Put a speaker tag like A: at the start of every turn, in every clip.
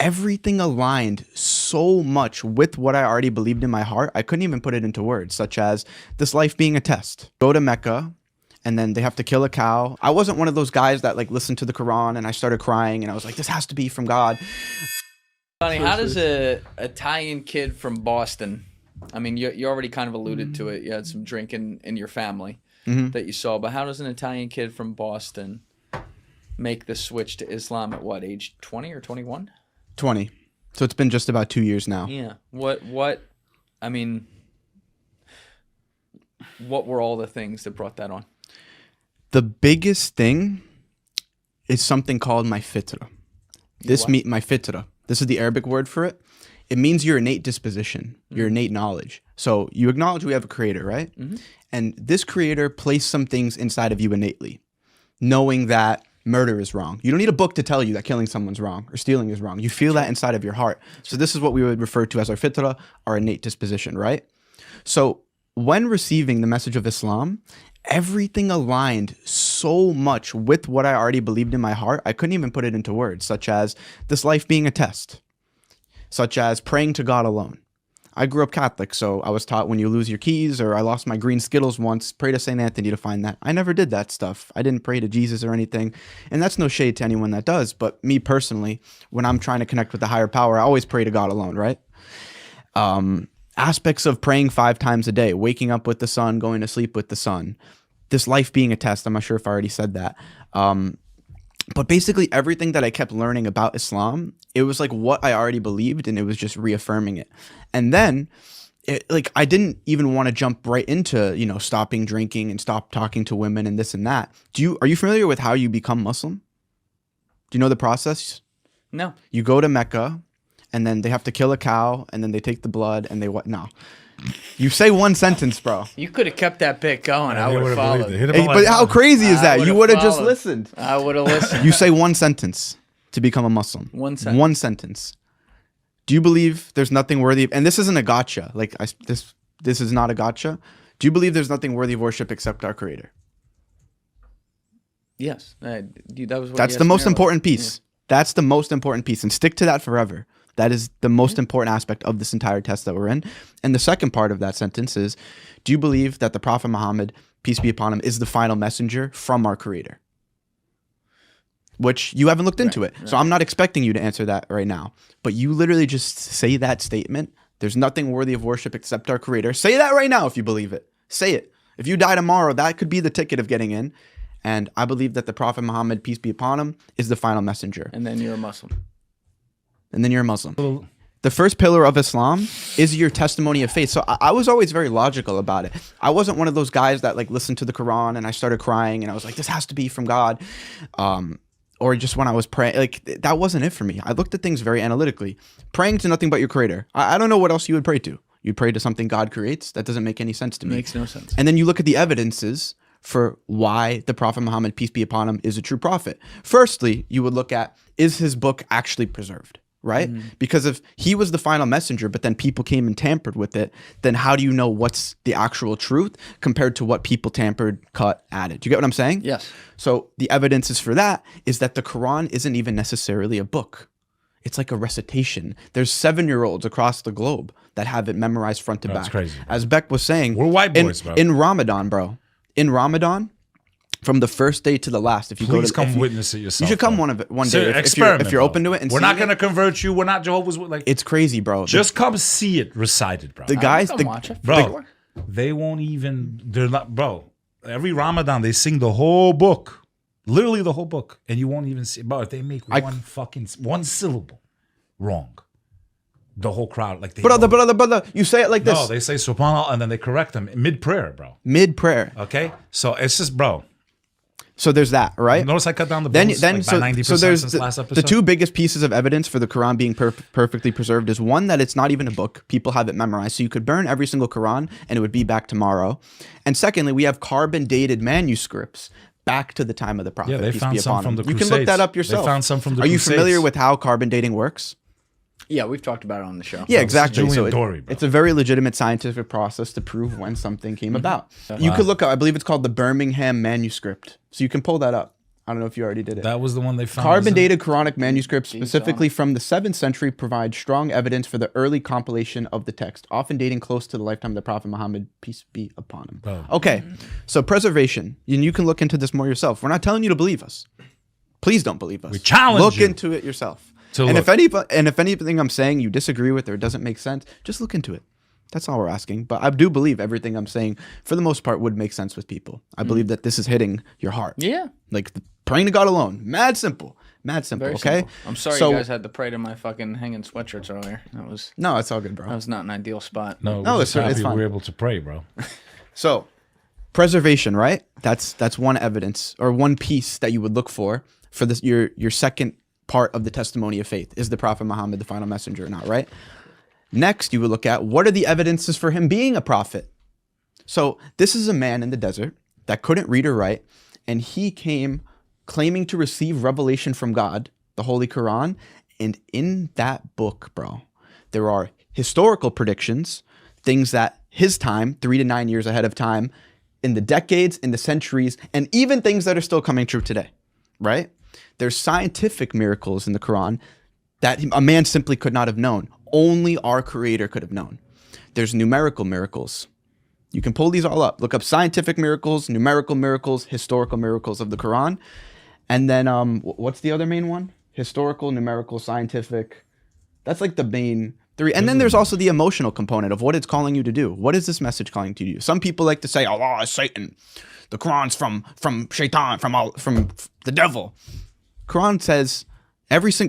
A: everything aligned so much with what I already believed in my heart. I couldn't even put it into words, such as this life being a test. Go to Mecca, and then they have to kill a cow. I wasn't one of those guys that like listened to the Quran and I started crying and I was like, this has to be from God.
B: Sonny, how does a Italian kid from Boston, I mean, you already kind of alluded to it. You had some drinking in your family that you saw, but how does an Italian kid from Boston make the switch to Islam at what, age 20 or 21?
A: 20. So it's been just about 2 years now.
B: Yeah. What were all the things that brought that on?
A: The biggest thing is something called my fitra. My fitra. This is the Arabic word for it. It means your innate disposition, your innate knowledge. So you acknowledge we have a creator, right? And this creator placed some things inside of you innately, knowing that murder is wrong. You don't need a book to tell you that killing someone's wrong or stealing is wrong. You feel that inside of your heart. So this is what we would refer to as our fitra, our innate disposition, right? So when receiving the message of Islam, everything aligned so much with what I already believed in my heart. I couldn't even put it into words, such as this life being a test, such as praying to God alone. I grew up Catholic, so I was taught when you lose your keys, or I lost my green Skittles once, pray to St. Anthony to find that. I never did that stuff. I didn't pray to Jesus or anything. And that's no shade to anyone that does. But me personally, when I'm trying to connect with the higher power, I always pray to God alone, right? Aspects of praying 5 times a day, waking up with the sun, going to sleep with the sun. This life being a test. I'm not sure if I already said that. But basically everything that I kept learning about Islam, it was like what I already believed, and it was just reaffirming it. And then I didn't even want to jump right into, stopping drinking and stop talking to women and this and that. Are you familiar with how you become Muslim? Do you know the process?
B: No.
A: You go to Mecca, and then they have to kill a cow, and then they take the blood and no. You say one sentence, bro.
B: You could have kept that bit going. I would have followed.
A: Hey, but how crazy is that? You would have just listened.
B: I would have listened.
A: You say one sentence to become a Muslim.
B: One sentence.
A: One sentence. Do you believe there's nothing worthy of, and this isn't a gotcha. This is not a gotcha. Do you believe there's nothing worthy of worship except our Creator?
B: Yes.
A: That's the most important piece. Yeah. That's the most important piece, and stick to that forever. That is the most important aspect of this entire test that we're in. And the second part of that sentence is, do you believe that the Prophet Muhammad, peace be upon him, is the final messenger from our Creator? Which you haven't looked into it. Right. So I'm not expecting you to answer that right now. But you literally just say that statement. There's nothing worthy of worship except our Creator. Say that right now if you believe it. Say it. If you die tomorrow, that could be the ticket of getting in. And I believe that the Prophet Muhammad, peace be upon him, is the final messenger.
B: And then you're a Muslim.
A: And then you're a Muslim. The first pillar of Islam is your testimony of faith. So I was always very logical about it. I wasn't one of those guys that listened to the Quran and I started crying and I was like, this has to be from God. Or just when I was praying, that wasn't it for me. I looked at things very analytically. Praying to nothing but your Creator. I don't know what else you would pray to. You'd pray to something God creates? That doesn't make any sense to me.
B: Makes no sense.
A: And then you look at the evidences for why the Prophet Muhammad, peace be upon him, is a true prophet. Firstly, you would look at, is his book actually preserved? Right? Because if he was the final messenger, but then people came and tampered with it, then how do you know what's the actual truth compared to what people tampered, cut, added? Do you get what I'm saying?
B: Yes.
A: So the evidences for that is that the Quran isn't even necessarily a book. It's like a recitation. There's 7-year-olds across the globe that have it memorized front to back.
C: That's crazy, bro.
A: As Beck was saying,
C: we're white boys, bro.
A: In Ramadan, bro. In Ramadan, from the first day to the last, if you
C: Please
A: go to,
C: come witness it yourself.
A: You should come one day if you're open to it. And
C: we're not gonna convert you. We're not Jehovah's Witness.
A: It's crazy, bro.
C: Just come see it recited, bro.
A: The guys,
B: watch it.
C: Bro, they won't even. They're not, bro. Every Ramadan they sing the whole book, literally the whole book, and you won't even see. Bro, if they make one syllable wrong, the whole crowd
A: brother, you say it like this.
C: No, they say subhanallah and then they correct them mid prayer, bro.
A: Mid prayer.
C: Okay, so it's just, bro.
A: So there's that, right?
C: Notice I cut down the books by 90%
A: so there's
C: since last episode.
A: The two biggest pieces of evidence for the Quran being perfectly preserved is one, that it's not even a book. People have it memorized. So you could burn every single Quran and it would be back tomorrow. And secondly, we have carbon dated manuscripts back to the time of the Prophet.
C: Yeah, they found some from the Crusades.
A: You can look that up yourself.
C: They found some from the
A: Are you
C: Crusades.
A: familiar with how carbon dating works?
B: Yeah, we've talked about it on the show.
A: Yeah, exactly. So
C: Dory,
A: it's a very legitimate scientific process to prove when something came about. You could look up, I believe it's called the Birmingham manuscript. So you can pull that up. I don't know if you already did it.
C: That was the one they found.
A: Carbon-dated Quranic manuscripts, specifically from the 7th century, provide strong evidence for the early compilation of the text, often dating close to the lifetime of the Prophet Muhammad, peace be upon him.
C: Bro.
A: Okay, so preservation, and you can look into this more yourself. We're not telling you to believe us. Please don't believe us.
C: We challenge
A: look
C: you
A: into it yourself.
C: to
A: And
C: look.
A: if anything I'm saying you disagree with or it doesn't make sense, just look into it. That's all we're asking. But I do believe everything I'm saying, for the most part, would make sense with people. I believe that this is hitting your heart.
B: Yeah.
A: Like praying to God alone. Mad simple. Mad simple.
B: Very
A: Okay.
B: simple. I'm sorry
A: So-
B: you guys had to pray to my fucking hanging sweatshirts earlier.
A: No, it's all good,
B: That
A: bro.
B: was not an ideal spot.
C: No,
A: No,
C: we're
A: it's
C: just happy
A: fine.
C: we were able to pray, bro.
A: So, preservation, right? That's one evidence or one piece that you would look for this your second part of the testimony of faith. Is the Prophet Muhammad the final messenger or not, right? Next, you would look at what are the evidences for him being a prophet. So, this is a man in the desert that couldn't read or write, and he came claiming to receive revelation from God, the Holy Quran, and in that book, bro, there are historical predictions, things that his time, 3 to 9 years ahead of time, in the decades, in the centuries, and even things that are still coming true today, right? There's scientific miracles in the Quran that a man simply could not have known. Only our Creator could have known. There's numerical miracles. You can pull these all up. Look up scientific miracles, numerical miracles, historical miracles of the Quran. And then what's the other main one? Historical, numerical, scientific. That's like the main three. And then there's also the emotional component of what it's calling you to do. What is this message calling you to do? Some people like to say Allah is Satan. The Quran's from Shaitan, from the devil. Quran says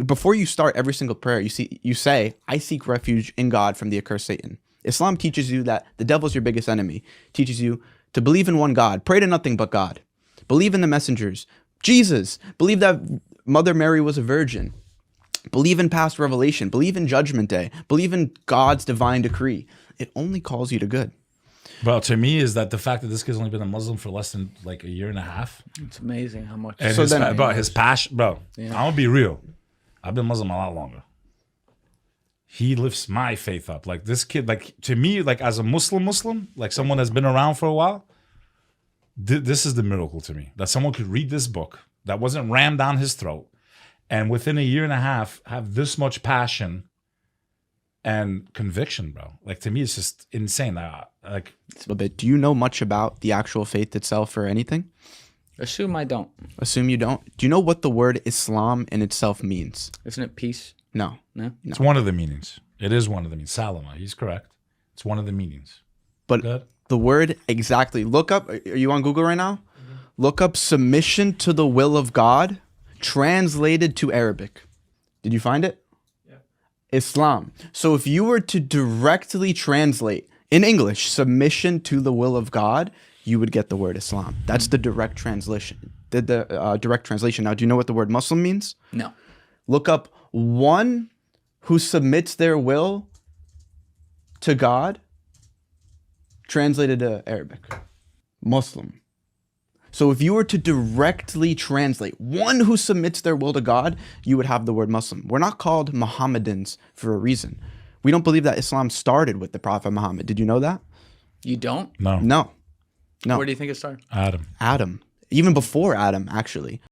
A: before you start every single prayer, you say, I seek refuge in God from the accursed Satan. Islam teaches you that the devil's your biggest enemy. Teaches you to believe in one God, pray to nothing but God. Believe in the messengers. Jesus, believe that Mother Mary was a virgin. Believe in past revelation. Believe in Judgment Day. Believe in God's divine decree. It only calls you to good.
C: Well, to me, is that the fact that this kid's only been a Muslim for less than like a year and a half.
B: It's amazing how much.
C: And
A: So
C: his,
A: then-
C: bro, his passion, bro. I'm gonna be real. I've been Muslim a lot longer. He lifts my faith up. Like this kid, like to me, like as a Muslim, like someone that's been around for a while. This is the miracle to me that someone could read this book that wasn't rammed down his throat, and within a year and a half have this much passion and conviction, bro. Like to me, it's just insane. Like
A: A little bit. Do you know much about the actual faith itself or anything?
B: Assume I don't.
A: Assume you don't. Do you know what the word Islam in itself means?
B: Isn't it peace?
A: No.
B: No.
C: it's one of the meanings. It is one of the meanings. Salama, he's correct. It's one of the meanings.
A: But
C: Good.
A: the word exactly. Look up. Are you on Google right now? Look up submission to the will of God, translated to Arabic. Did you find it? Yeah. Islam. So if you were to directly translate in English, submission to the will of God, you would get the word Islam. That's the direct translation. The direct translation. Now, do you know what the word Muslim means?
B: No.
A: Look up one who submits their will to God, translated to Arabic. Muslim. So if you were to directly translate one who submits their will to God, you would have the word Muslim. We're not called Mohammedans for a reason. We don't believe that Islam started with the Prophet Muhammad. Did you know that?
B: You don't?
C: No.
A: No.
B: Where do you think it started?
C: Adam.
A: Adam. Even before Adam, actually.